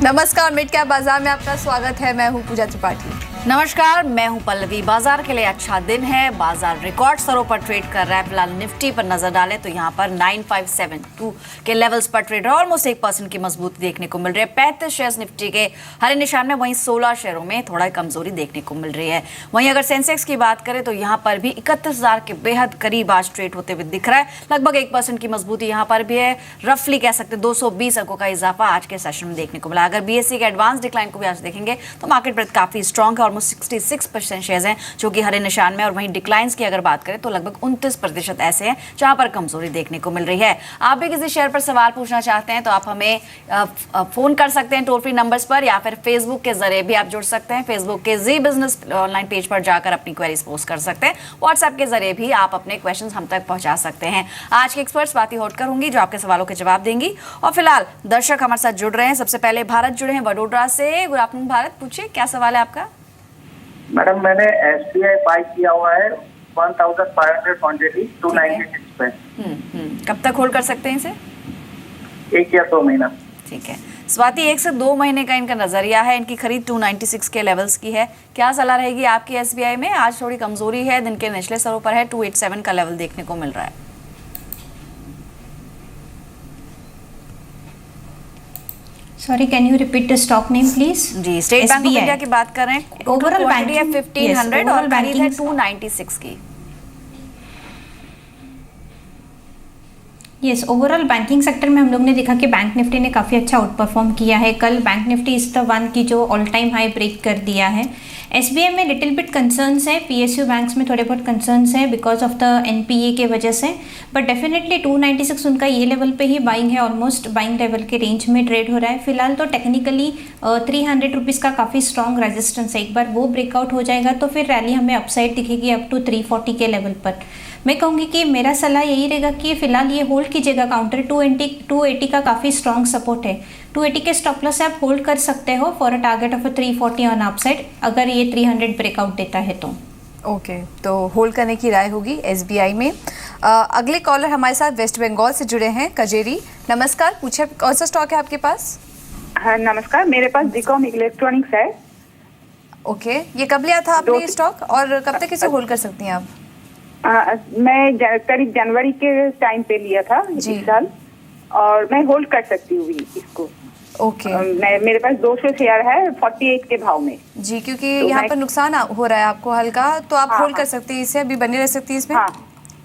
नमस्कार, mid cap बाजार में आपका स्वागत है। मैं हूं पूजा त्रिपाठी। नमस्कार, मैं हूं पल्लवी। बाजार के लिए अच्छा दिन है। बाजार रिकॉर्ड स्तरों पर ट्रेड कर रहा है। फिलहाल निफ्टी पर नजर डालें तो यहां पर 9572 के लेवल्स पर ट्रेड है। ऑलमोस्ट 1% की मजबूती देखने को मिल रही है। 35 शेयर्स निफ्टी के हरे निशान में, वहीं 16 शेयरों में थोड़ा कमजोरी देखने को मिल रही है। वहीं अगर सेंसेक्स की बात करें तो यहां पर भी 31,000 के बेहद करीब आज ट्रेड होते हुए दिख रहा है। लगभग 1% की मजबूती यहां पर भी है। रफली कह सकते 220 अंकों का इजाफा आज के सेशन में देखने को मिला। अगर बीएसई के एडवांस डिक्लाइन को भी आज देखेंगे तो मार्केट पर काफी स्ट्रॉन्ग है। ऑलमोस्ट 66% शेयर्स हैं जो कि हरे निशान में, और वहीं डिक्लाइंस की अगर बात करें तो लगभग 29% ऐसे हैं जहां पर कमजोरी देखने को मिल रही है। आप भी किसी शेयर पर सवाल पूछना चाहते हैं तो आप हमें फोन कर सकते हैं टोल फ्री नंबर्स पर, या फिर फेसबुक के जरिए भी आप जुड़ सकते हैं। फेसबुक के जी बिजनेस ऑनलाइन पेज पर जाकर अपनी क्वेरीज पोस्ट कर सकते हैं। व्हाट्सएप के जरिए भी आप अपने क्वेश्चन हम तक पहुंचा सकते हैं। आज के एक्सपर्ट स्वाति होटकर होंगी जो आपके सवालों के जवाब देंगी, और फिलहाल दर्शक हमारे साथ जुड़ रहे हैं। सबसे पहले भारत जुड़े हैं वडोदरा से। गुड आफ्टरनून भारत, पूछिए क्या सवाल है आपका। मैडम, मैंने एसबीआई बाय किया हुआ है 1500 क्वांटिटी 296 पे। कब तक होल्ड कर सकते हैं इसे? 1 या 2 महीना। ठीक है स्वाति, 1 से 2 महीने का इनका नजरिया है। इनकी खरीद 296 के लेवल्स की है। क्या सलाह रहेगी आपकी एसबीआई में? आज थोड़ी कमजोरी है, दिन के निचले स्तरों पर है। 287 का लेवल देखने को मिल रहा है। Sorry, can you repeat the stock name please? जी, स्टेट बैंक ऑफ इंडिया की बात कर रहे हैं। ओवरऑल क्वांटिटी है 1500 और खरीद है 296 की। यस, ओवरऑल बैंकिंग सेक्टर में हम लोग ने देखा कि बैंक निफ्टी ने काफ़ी अच्छा आउट परफॉर्म किया है। कल बैंक निफ्टी इस द वन की जो ऑल टाइम हाई ब्रेक कर दिया है। एसबीआई में लिटिल बिट कंसर्न्स है, पीएसयू बैंक्स में थोड़े बहुत कंसर्न्स है बिकॉज ऑफ द एनपीए के वजह से, बट डेफिनेटली 296 उनका ये लेवल पे ही बाइंग है। ऑलमोस्ट बाइंग लेवल के रेंज में ट्रेड हो रहा है फिलहाल। तो टेक्निकली 300 रुपीज़ का काफ़ी स्ट्रॉन्ग रेजिस्टेंस है। एक बार वो ब्रेकआउट हो जाएगा तो फिर रैली हमें अपसाइड दिखेगी अप टू 340 के लेवल पर। मैं कहूँगी कि मेरा सलाह यही रहेगा कि फिलहाल ये होल्ड कीजिएगा। काउंटर 280 का काफ़ी स्ट्रॉन्ग सपोर्ट है। 280 के स्टॉप लॉस से आप होल्ड कर सकते हो for a target of 340 on upside, अगर ये 300 ब्रेकआउट देता है तो। ओके, तो होल्ड करने की राय होगी एसबीआई में। अगले कॉलर हमारे साथ वेस्ट बंगाल से जुड़े हैं, कजेरी। नमस्कार, पूछे कौन सा स्टॉक है आपके पास? हाँ नमस्कार, मेरे पास जीकॉम इलेक्ट्रॉनिक्स है। ओके, ये कब लिया था आपने ये स्टॉक और कब तक इसे होल्ड कर सकती हैं आप? मैं करीब जनवरी के टाइम पे लिया था इस साल, और मैं होल्ड कर सकती हूँ इसको। ओके, मेरे पास 200 शेयर है 48 के भाव में। जी, क्योंकि तो यहाँ पर नुकसान हो रहा है आपको हल्का, तो आप होल्ड कर सकती हैं इसे, अभी बनी रह सकती है इसमें।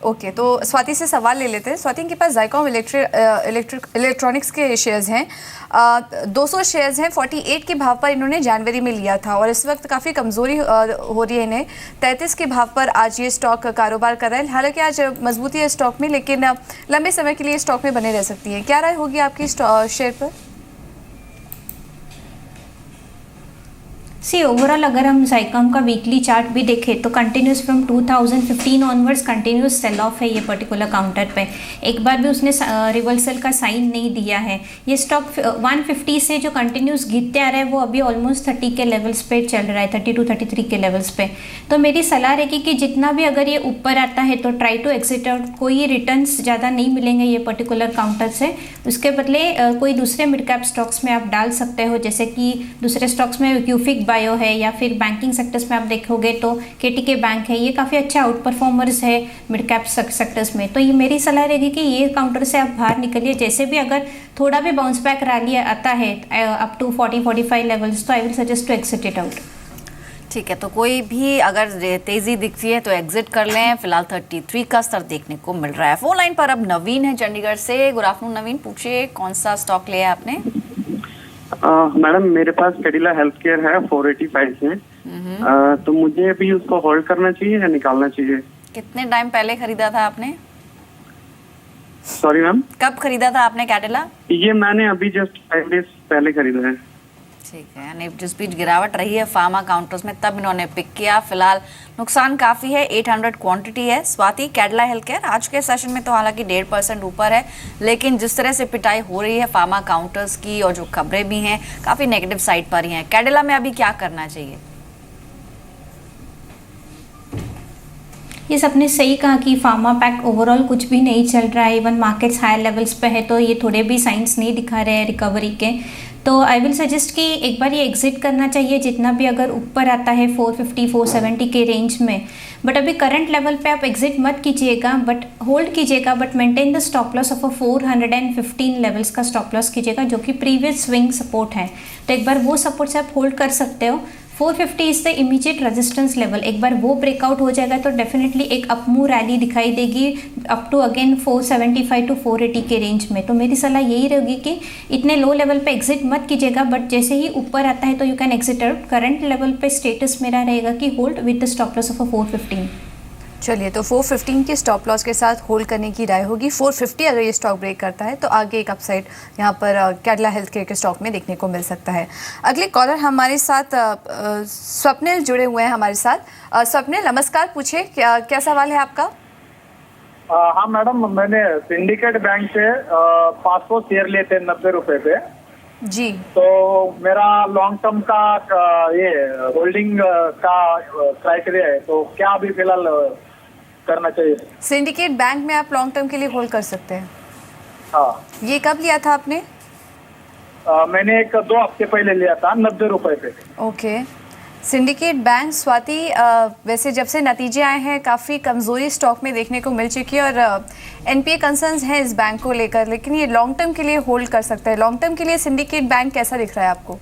ओके, तो स्वाति से सवाल ले लेते हैं। स्वाति, इनके पास जायकॉम इलेक्ट्रॉनिक्स के शेयर्स हैं। 200 शेयर्स हैं, 48 के भाव पर इन्होंने जनवरी में लिया था, और इस वक्त काफ़ी कमज़ोरी हो रही है इन्हें। 33 के भाव पर आज ये स्टॉक कारोबार कर रहा है। हालांकि आज मजबूती है स्टॉक में, लेकिन लंबे समय के लिए स्टॉक में बने रह सकती हैं। क्या राय होगी आपकी शेयर पर? सी ओवरऑल अगर हम जायकॉम का वीकली चार्ट भी देखें तो continuous from 2015 onwards continuous sell off है ये पर्टिकुलर काउंटर पे। एक बार भी उसने रिवर्सल का साइन नहीं दिया है। ये स्टॉक 150 से जो कंटिन्यूस गिरते आ रहा है वो अभी ऑलमोस्ट 30 के लेवल्स पे चल रहा है, 32 33 के लेवल्स पे। तो मेरी सलाह रहेगी कि जितना भी अगर ये ऊपर आता है तो ट्राई टू एग्जिट आउट। कोई रिटर्न्स ज़्यादा नहीं मिलेंगे ये पर्टिकुलर काउंटर से। उसके बदले कोई दूसरे मिड कैप स्टॉक्स में आप डाल सकते हो, जैसे कि दूसरे स्टॉक्स में क्यूफिक बायो है, या फिर बैंकिंग सेक्टर्स में आप देखोगे तो केटीके बैंक है। ये काफ़ी अच्छा आउट परफॉर्मर्स है मिड कैप सेक्टर्स में। तो ये मेरी सलाह रहेगी कि ये काउंटर से आप बाहर निकलिए। जैसे भी अगर थोड़ा भी बाउंस बैक रैली आता है अप टू 40-45 लेवल्स, तो I will suggest to exit it out. ठीक है, तो कोई भी अगर तेजी दिखती है तो एग्जिट कर लें। फिलहाल 33 का स्तर देखने को मिल रहा है। फोन लाइन पर अब नवीन है चंडीगढ़ से। गुड आफ्टरनून नवीन, पूछिए कौन सा स्टॉक लिया आपने? मैडम, मेरे पास कैडिला हेल्थ केयर है 485 में। तो मुझे भी उसको होल्ड करना चाहिए या निकालना चाहिए? कितने टाइम पहले खरीदा था आपने? सॉरी मैम, कब खरीदा था आपने कैडिला? ये मैंने अभी जस्ट 5 डेज पहले खरीदा है। ठीक है, यानी जिस बीच गिरावट रही है फार्मा काउंटर्स में तब इन्होंने पिक किया। फिलहाल नुकसान काफ़ी है, 800 क्वांटिटी है। स्वाति, कैडिला हेल्थ केयर आज के सेशन में तो हालांकि 1.5% ऊपर है, लेकिन जिस तरह से पिटाई हो रही है फार्मा काउंटर्स की और जो खबरें भी हैं काफ़ी नेगेटिव साइड पर ही हैं। कैडिला में अभी क्या करना चाहिए? ये सबने सही कहा कि फार्मा पैक ओवरऑल कुछ भी नहीं चल रहा है, इवन मार्केट्स हायर लेवल्स पे है तो ये थोड़े भी साइंस नहीं दिखा रहे हैं रिकवरी के। तो आई विल सजेस्ट कि एक बार ये एग्जिट करना चाहिए जितना भी अगर ऊपर आता है 450 470 के रेंज में। बट अभी करंट लेवल पे आप एग्जिट मत कीजिएगा, बट होल्ड कीजिएगा, but maintain the stop loss of 415 levels का स्टॉप लॉस कीजिएगा जो कि प्रीवियस स्विंग सपोर्ट है। तो एक बार वो सपोर्ट से आप होल्ड कर सकते हो। 450 is the immediate resistance level, एक बार वो ब्रेकआउट हो जाएगा तो डेफिनेटली एक अपमूव रैली दिखाई देगी अप टू अगेन 475 टू 480 के रेंज में। तो मेरी सलाह यही रहेगी कि इतने लो लेवल पे एग्जिट मत कीजिएगा, बट जैसे ही ऊपर आता है तो you can exit out. Current level पे स्टेटस मेरा रहेगा कि hold with the stop loss of 415। चलिए, तो 415 के स्टॉप लॉस के साथ होल्ड करने की राय होगी। 450 अगर ये स्टॉक ब्रेक करता है तो आगे एक अपसाइड यहाँ पर कैडिला हेल्थ केयर के स्टॉक में देखने को मिल सकता है। अगले कॉलर हमारे साथ स्वप्निल जुड़े हुए हैं हमारे साथ। स्वप्निल नमस्कार, पूछिए क्या सवाल है आपका? हाँ मैडम, मैंने सिंडिकेट बैंक से 500 शेयर लिए थे 90 रुपए पे जी। तो मेरा लॉन्ग टर्म का ये होल्डिंग का क्राइटेरिया है, तो क्या अभी फिलहाल करना चाहिए? सिंडिकेट बैंक में आप लॉन्ग टर्म के लिए होल्ड कर सकते हैं। हाँ। ये कब लिया था आपने? मैंने 2 हफ्ते पहले लिया था 90 रुपए पे। ओके। सिंडिकेट बैंक स्वाति, वैसे जब से नतीजे आए हैं काफ़ी कमज़ोरी स्टॉक में देखने को मिल चुकी है और एनपीए कंसर्न्स हैं इस बैंक को लेकर, लेकिन ये लॉन्ग टर्म के लिए होल्ड कर सकता है। लॉन्ग टर्म के लिए सिंडिकेट बैंक कैसा दिख रहा है आपको?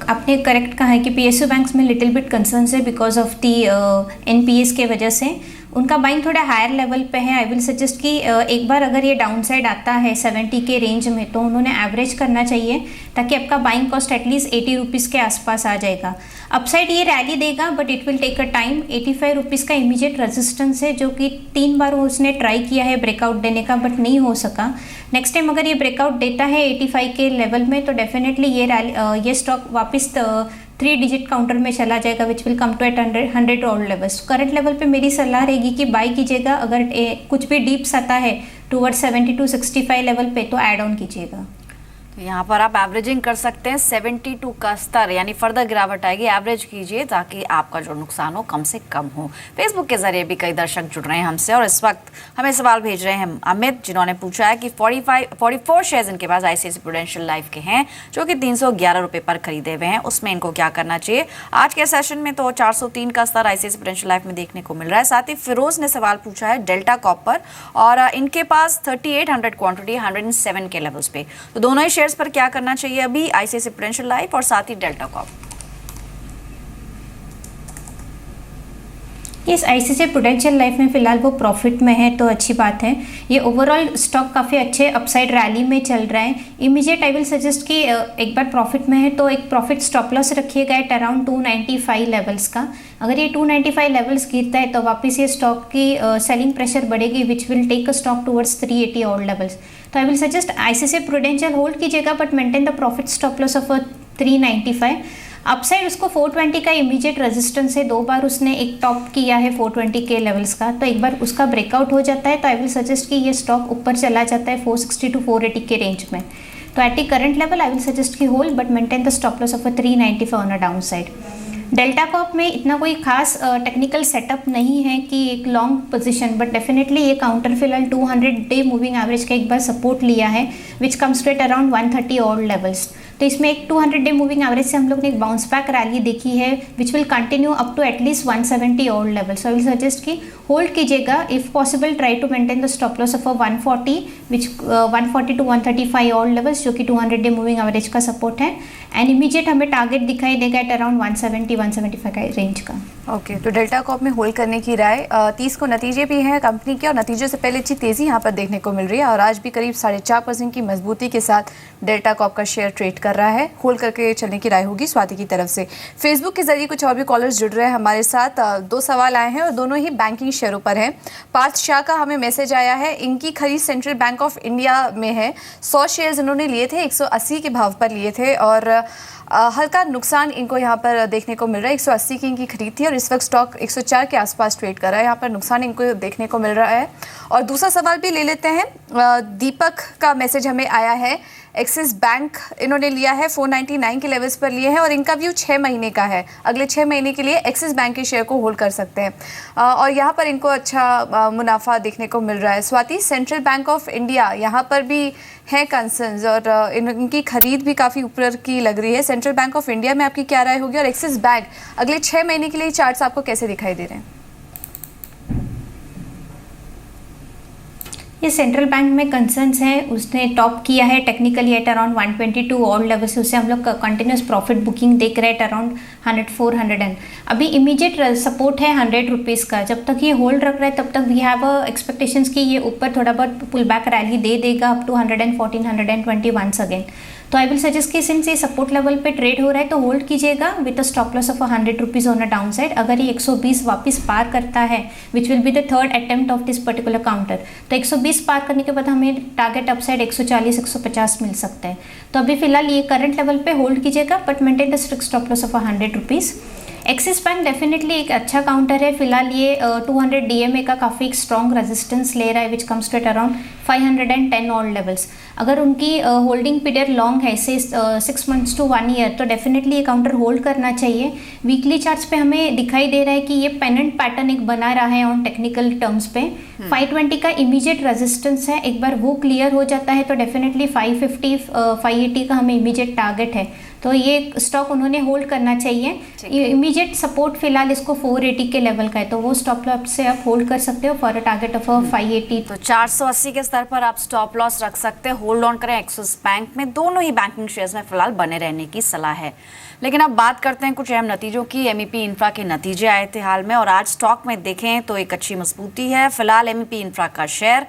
आपने करेक्ट कहा है कि पीएसयू बैंक्स में लिटिल बिट कंसर्न्स है बिकॉज ऑफ दी एनपीएस के वजह से उनका बाइंग थोड़ा हायर लेवल पे है। आई विल सजेस्ट कि एक बार अगर ये डाउन साइड आता है 70 के रेंज में तो उन्होंने एवरेज करना चाहिए ताकि आपका बाइंग कॉस्ट एटलीस्ट 80 रुपीज़ के आसपास आ जाएगा। अपसाइड ये रैली देगा but it will take a time. 85 rupees का इमीडिएट रेजिस्टेंस है जो कि 3 बार उसने ट्राई किया है ब्रेकआउट देने का बट नहीं हो सका। नेक्स्ट टाइम अगर ये ब्रेकआउट देता है 85 के लेवल में तो डेफिनेटली ये स्टॉक वापस 3 डिजिट काउंटर में चला जाएगा which will come to at 100 odd levels. Current level पे मेरी सलाह रहेगी कि बाई कीजिएगा। अगर कुछ भी डीप्स आता है टूवर्ड 70 to 65 लेवल पे तो ऐड ऑन कीजिएगा। तो यहाँ पर आप एवरेजिंग कर सकते हैं 72 का स्तर, यानी फर्दर गिरावट आएगी एवरेज कीजिए ताकि आपका जो नुकसान हो कम से कम हो। फेसबुक के जरिए भी कई दर्शक जुड़ रहे हैं हमसे और इस वक्त हमें सवाल भेज रहे हैं अमित, जिन्होंने पूछा है कि 44 शेयर्स इनके पास आईसीआईसीआई प्रूडेंशियल लाइफ के हैं जो कि 311 रुपये पर खरीदे हुए हैं, उसमें इनको क्या करना चाहिए? आज के सेशन में तो 403 का स्तर आईसीआईसीआई प्रूडेंशियल लाइफ में देखने को मिल रहा है। साथ ही फिरोज ने सवाल पूछा है डेल्टा कॉप पर और इनके पास 3800 क्वांटिटी 107 के लेवल्स पे, तो दोनों ही शेयर्स पर क्या करना चाहिए अभी? आईसीआईसीआई प्रूडेंशियल लाइफ और साथ ही Delta Corp. Yes, ICICI Prudential Life में फिलहाल वो प्रॉफिट में है तो अच्छी बात है। ये ओवरऑल स्टॉक काफ़ी अच्छे अपसाइड रैली में चल रहा है। इमीडिएट आई विल सजेस्ट कि एक बार प्रॉफिट में है तो एक प्रॉफिट स्टॉप लॉस रखिएगा एट अराउंड 295 लेवल्स का। अगर ये 295 लेवल्स गिरता है तो वापस ये स्टॉक की सेलिंग प्रेशर बढ़ेगी which will take a stock towards 380 all levels. तो I will suggest ICICI Prudential hold कीजिएगा but maintain the profit stop loss of 395। Upside उसको 420 का इमीडिएट रेजिस्टेंस है, 2 बार उसने एक टॉप किया है 420 के लेवल्स का, तो एक बार उसका ब्रेकआउट हो जाता है तो आई विल सजेस्ट कि ये स्टॉक ऊपर चला जाता है 460 टू 480 के रेंज में। तो at the current level I will suggest कि hold but maintain the stop loss of 395 on a downside. Delta Corp में इतना कोई खास टेक्निकल सेटअप नहीं है कि एक लॉन्ग पोजीशन, बट डेफिनेटली ये काउंटर फिलहाल 200 डे मूविंग एवरेज का एक बार सपोर्ट लिया है which comes to at around 130 all levels. तो इसमें एक 200 डे मूविंग एवरेज से हम लोग ने एक बाउंस बैक रैली देखी है which will continue up to at least 170 all level. So I will suggest कि होल्ड कीजिएगा, if possible try to maintain the stop loss of 140 which 140 to 135 all levels जो कि 200 डे मूविंग एवरेज का support है and immediate हमें target दिखाई देगा at around 170-175 का रेंज का। ओके, तो डेल्टा कॉप में होल्ड करने की राय। 30 को नतीजे भी हैं कंपनी के और नतीजों से पहले अच्छी तेज़ी यहाँ पर देखने को मिल रही है और आज भी करीब 4.5% की मजबूती के साथ डेल्टा कॉप का शेयर ट्रेड कर रहा है। होल्ड करके चलने की राय होगी स्वाति की तरफ से। फेसबुक के जरिए कुछ और भी कॉलर्स जुड़ रहे हैं हमारे साथ। 2 सवाल आए हैं और दोनों ही बैंकिंग शेयरों पर हैं। पार्थ शाह का हमें मैसेज आया है, इनकी खरीद सेंट्रल बैंक ऑफ इंडिया में है। 100 शेयर्स इन्होंने लिए थे, 180 के भाव पर लिए थे और हल्का नुकसान इनको यहाँ पर देखने को मिल रहा है। 180 की इनकी खरीद थी और इस वक्त स्टॉक 104 के आसपास ट्रेड कर रहा है। यहाँ पर नुकसान इनको देखने को मिल रहा है। और दूसरा सवाल भी ले लेते हैं। दीपक का मैसेज हमें आया है, एक्सिस बैंक इन्होंने लिया है 499 के लेवल्स पर लिए हैं और इनका व्यू 6 महीने का है। अगले 6 महीने के लिए एक्सिस बैंक के शेयर को होल्ड कर सकते हैं और यहाँ पर इनको अच्छा मुनाफा देखने को मिल रहा है। Swati, central bank of India यहाँ पर भी हैं कंसर्न्स और इनकी खरीद भी काफ़ी ऊपर की लग रही है। सेंट्रल बैंक ऑफ इंडिया में आपकी क्या राय होगी और एक्सिस बैंक अगले 6 महीने के लिए चार्ट्स आपको कैसे दिखाई दे रहे हैं? ये सेंट्रल बैंक में कंसर्न्स हैं, उसने टॉप किया है technically at around 122 all level से, उससे हम लोग कंटिन्यूस प्रॉफिट बुकिंग देख रहे हैं एट अराउंड 100-400 अभी इमीडिएट सपोर्ट है 100 रुपीज़ का। जब तक ये होल्ड रख रहा है तब तक वी हैव एक्सपेक्टेशंस कि ये ऊपर थोड़ा बहुत पुल बैक रैली दे देगा अप टू 114-120 वंस अगेन। तो आई विल सजेस्ट कि सिंस ये सपोर्ट लेवल पे ट्रेड हो रहा है तो होल्ड कीजिएगा with a stop loss of 100 rupees on a down side. अगर ये 120 वापस पार करता है which will be the third attempt of this particular counter, तो 120 पार करने के बाद हमें टारगेट अपसाइड 140-150 मिल सकता है। तो अभी फिलहाल ये करंट लेवल पे होल्ड कीजिएगा but maintain the strict stop loss of 100 rupees. Axis bank definitely एक अच्छा काउंटर है। फिलहाल ये 200 DMA का काफ़ी स्ट्रॉन्ग रेजिस्टेंस ले रहा है which comes to at around 510 all levels. अगर उनकी होल्डिंग पीरियड लॉन्ग है से 6 मंथ्स टू 1 ईयर तो डेफिनेटली ये काउंटर होल्ड करना चाहिए। वीकली चार्ट्स पे हमें दिखाई दे रहा है कि ये पेनेंट पैटर्न एक बना रहा है ऑन टेक्निकल टर्म्स पे। 520 का इमीडिएट रेजिस्टेंस है, एक बार वो क्लियर हो जाता है तो डेफिनेटली 550-580 का हमें इमीडिएट टारगेट है, तो ये स्टॉक उन्होंने होल्ड करना चाहिए। इमीडिएट सपोर्ट फिलहाल इसको 480 के लेवल का है तो वो स्टॉप लॉस से आप होल्ड कर सकते हो फॉर अ टारगेट ऑफ 580। तो 480 के स्तर पर आप स्टॉप लॉस रख सकते हैं, होल्ड ऑन करें एक्सिस बैंक में। दोनों ही बैंकिंग शेयर्स में फिलहाल बने रहने की सलाह है। लेकिन अब बात करते हैं कुछ अहम नतीजों की। एमईपी इंफ्रा के नतीजे आए थे हाल में और आज स्टॉक में देखें तो एक अच्छी मजबूती है। फिलहाल एमईपी इंफ्रा का शेयर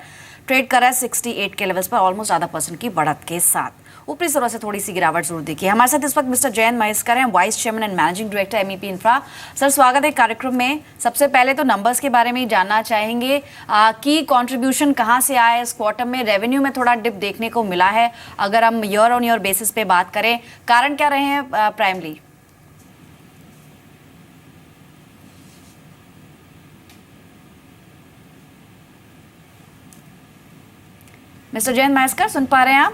ट्रेड कर रहा है 68 के लेवल्स पर ऑलमोस्ट आधा % की बढ़त के साथ। ऊपरी स्रोत से थोड़ी सी गिरावट जरूर देखी। हमारे साथ इस वक्त मिस्टर जयंत महेश्कर हैं, vice chairman and managing director MEP infra. Sir, स्वागत है कार्यक्रम में। सबसे पहले तो नंबर्स के बारे में ही जानना चाहेंगे कि कंट्रीब्यूशन कहां से आया इस क्वार्टर में। रेवेन्यू में थोड़ा डिप देखने को मिला है, अगर हम ईयर ऑन ईयर बेसिस पे बात करें, कारण क्या रहे हैं प्राइमरी? मिस्टर जयंत महेश्कर, सुन पा रहे हैं आप?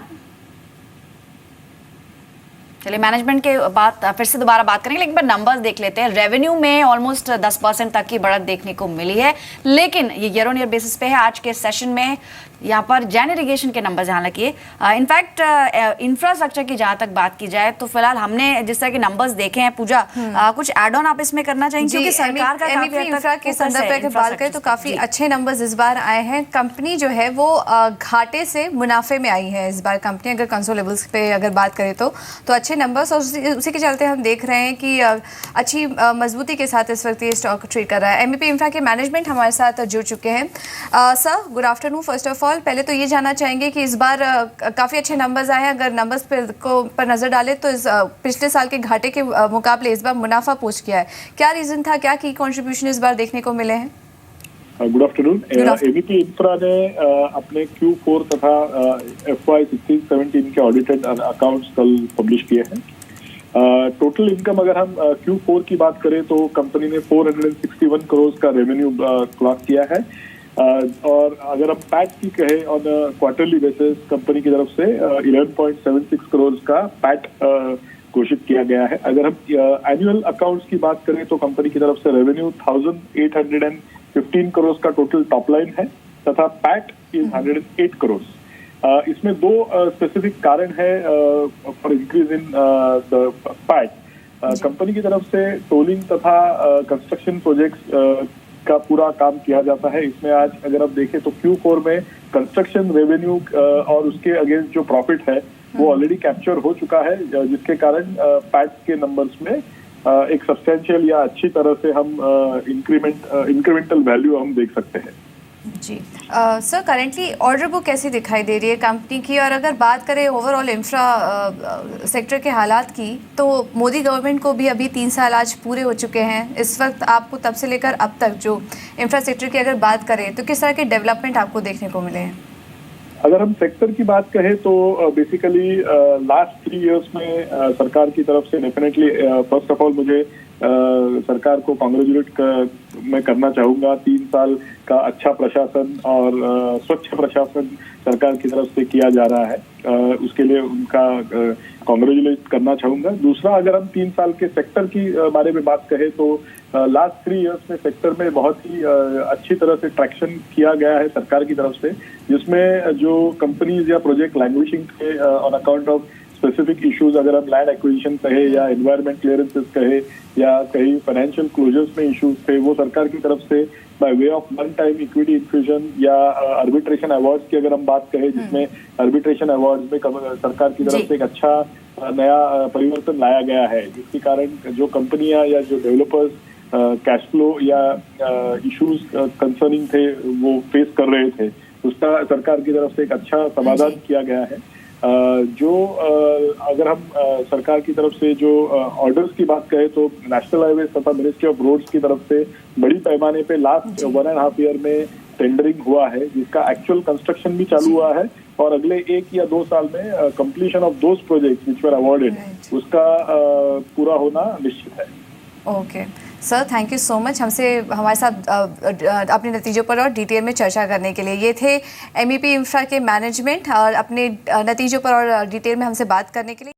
चलिए, मैनेजमेंट के बात फिर से दोबारा बात करेंगे, लेकिन एक बार नंबर्स देख लेते हैं। रेवेन्यू में ऑलमोस्ट 10% तक की बढ़त देखने को मिली है, लेकिन ये ईयर ऑन ईयर बेसिस पे है। आज के सेशन में यहाँ पर जैन इरिगेशन के नंबर जहाँ लगे, इनफैक्ट इंफ्रास्ट्रक्चर की जहाँ तक बात की जाए तो फिलहाल हमने जिस तरह के नंबर्स देखे हैं, पूजा कुछ एड ऑन आप इसमें करना चाहेंगे? क्योंकि सरकार का इंफ्रा के संदर्भ में बात करें तो काफी अच्छे नंबर्स इस बार आए हैं। कंपनी जो है वो घाटे से मुनाफे में आई है इस बार कंपनी, अगर कंसोल लेवल्स पे अगर बात करें तो अच्छे नंबर्स, और उसी के चलते हम देख रहे हैं कि अच्छी मजबूती के साथ इस वक्त ये स्टॉक ट्रेड कर रहा है। एमईपी इंफ्रा के मैनेजमेंट हमारे साथ जुड़ चुके हैं। Sir, good afternoon. First of all पहले तो ये जानना चाहेंगे कि इस बार काफ़ी अच्छे नंबर्स आए हैं। अगर नंबर्स पर नज़र डालें तो इस पिछले साल के घाटे के मुकाबले इस बार मुनाफा पोस्ट किया है। क्या रीज़न था, क्या की कंट्रीब्यूशन इस बार देखने को मिले हैं? Good afternoon. एबीपी इंफ्रा ने अपने Q4 तथा FY 16-17 के ऑडिटेड अकाउंट्स कल पब्लिश किए हैं। टोटल इनकम अगर हम Q4 की बात करें तो कंपनी ने 461 करोड़ का रेवेन्यू क्लॉक किया है, और अगर हम पैट की कहें ऑन क्वार्टरली बेसिस कंपनी की तरफ से 11.76 करोड़ का पैट घोषित किया गया है। अगर हम एनुअल अकाउंट्स की बात करें तो कंपनी की तरफ से रेवेन्यू 1815 करोड़ का टोटल टॉप लाइन है तथा पैट इज 108 करोड़। इसमें दो स्पेसिफिक कारण है for increase in the PAT. Company की तरफ से टोलिंग तथा कंस्ट्रक्शन प्रोजेक्ट्स का पूरा काम किया जाता है। इसमें आज अगर आप देखें तो Q4 में कंस्ट्रक्शन रेवेन्यू और उसके अगेंस्ट जो प्रॉफिट है वो ऑलरेडी कैप्चर हो चुका है, जिसके कारण पैट के नंबर्स में एक सब्सटेंशियल या अच्छी तरह से हम इंक्रीमेंटल वैल्यू हम देख सकते हैं। जी सर, करेंटली ऑर्डर बुक कैसी दिखाई दे रही है कंपनी की, और अगर बात करें ओवरऑल इंफ्रा सेक्टर के हालात की तो मोदी गवर्नमेंट को भी अभी 3 साल आज पूरे हो चुके हैं। इस वक्त आपको तब से लेकर अब तक जो इंफ्रा सेक्टर की अगर बात करें तो किस तरह के डेवलपमेंट आपको देखने को मिले हैं? अगर हम सेक्टर की बात कहें तो बेसिकली लास्ट 3 इयर्स में सरकार की तरफ से डेफिनेटली फर्स्ट ऑफ ऑल मुझे सरकार को कॉन्ग्रेचुलेट मैं करना चाहूंगा। 3 साल का अच्छा प्रशासन और स्वच्छ प्रशासन सरकार की तरफ से किया जा रहा है, उसके लिए उनका कॉन्ग्रेचुलेट करना चाहूंगा। दूसरा, अगर हम 3 साल के सेक्टर की बारे में बात करें तो लास्ट 3 इयर्स में सेक्टर में बहुत ही अच्छी तरह से ट्रैक्शन किया गया है सरकार की तरफ से, जिसमें जो कंपनीज या प्रोजेक्ट लैंग्वेजिंग थे on account of specific issues, अगर हम लैंड एक्विजिशन कहे या एनवायरमेंट क्लियरेंसेस कहे या कहीं फाइनेंशियल क्लोजर्स में इश्यूज थे, वो सरकार की तरफ से by way of one time equity infusion या आर्बिट्रेशन अवार्ड्स की अगर हम बात करें, जिसमें आर्बिट्रेशन अवार्ड्स में सरकार की तरफ से एक अच्छा नया परिवर्तन लाया गया है, जिसके कारण जो कंपनियां या जो डेवलपर्स कैश फ्लो या इश्यूज कंसर्निंग थे वो फेस कर रहे थे, उसका सरकार की तरफ से एक अच्छा समाधान किया गया है। जो अगर हम सरकार की तरफ से जो ऑर्डर्स की बात करें तो नेशनल हाईवे तथा मिनिस्ट्री ऑफ रोड्स की तरफ से बड़ी पैमाने पे लास्ट 1.5 ईयर में टेंडरिंग हुआ है, जिसका एक्चुअल कंस्ट्रक्शन भी चालू हुआ है और अगले 1 या 2 साल में completion of those projects which were awarded उसका पूरा होना निश्चित है। Okay sir, thank you so much हमसे हमारे साथ अपने नतीजों पर और डिटेल में चर्चा करने के लिए। ये थे MEP इंफ्रा के मैनेजमेंट और अपने नतीजों पर और डिटेल में हमसे बात करने के लिए।